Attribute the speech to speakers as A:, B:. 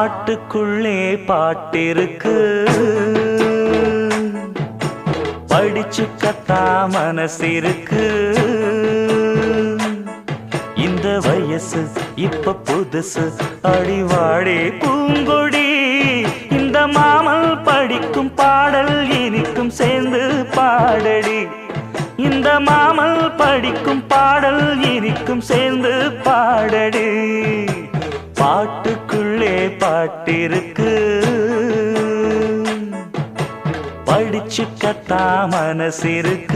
A: பாட்டுக்குள்ளே பாட்டிருக்கு, படிச்சுக்கத்தா மனசிருக்கு. இந்த வயசு இப்ப புதுசு, அடிவாடி பூங்கொடி. இந்த மாமல் படிக்கும் பாடல் இனிக்கும் சேர்ந்து பாடடி. இந்த மாமல் படிக்கும் பாடல் இனிக்கும் சேர்ந்து பாடடி. பாட்டுக்குள்ளே பாட்டிருக்கு, படிச்சுக்கத்தா மனசிருக்கு.